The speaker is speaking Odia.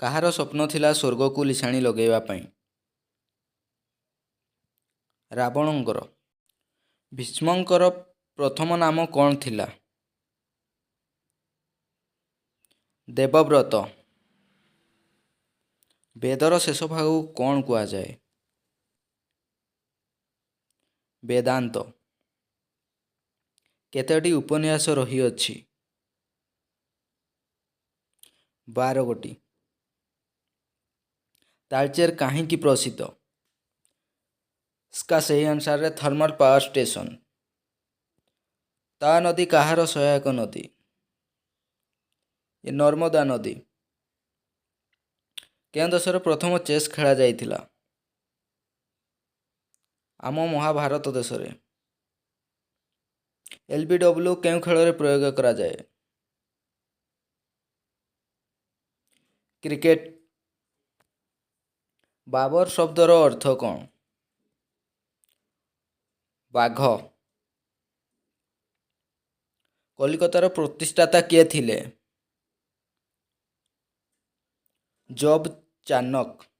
କାହାର ସ୍ୱପ୍ନ ଥିଲା ସ୍ୱର୍ଗକୁ ଲିଶାଣି ଲଗାଇବା ପାଇଁ? ରାବଣଙ୍କର। ଭୀଷ୍ମଙ୍କର ପ୍ରଥମ ନାମ କ'ଣ ଥିଲା? ଦେବବ୍ରତ। ବେଦର ଶେଷ ଭାଗକୁ କ'ଣ କୁହାଯାଏ? ବେଦାନ୍ତ। କେତୋଟି ଉପନ୍ୟାସ ରହିଅଛି? 12ଗୋଟି। ତାଳଚେର କାହିଁକି ପ୍ରସିଦ୍ଧ? इसका सही आंसर है थर्मल पावर स्टेशन। ତା ନଦୀ କାହାର ସହାୟକ ନଦୀ? ଏ ନର୍ମଦା ନଦୀ। କେଉଁ ଦେଶରେ ପ୍ରଥମ ଚେସ୍ ଖେଳାଯାଇଥିଲା? ଆମ ମହାଭାରତ ଦେଶରେ। LBW କେଉଁ ଖେଳରେ ପ୍ରୟୋଗ କରାଯାଏ? କ୍ରିକେଟ। ବାବର ଶବ୍ଦର ଅର୍ଥ କ'ଣ? ବାଘ। କଲିକତାର ପ୍ରତିଷ୍ଠାତା କିଏ ଥିଲେ? ଜବ ଚାନକ।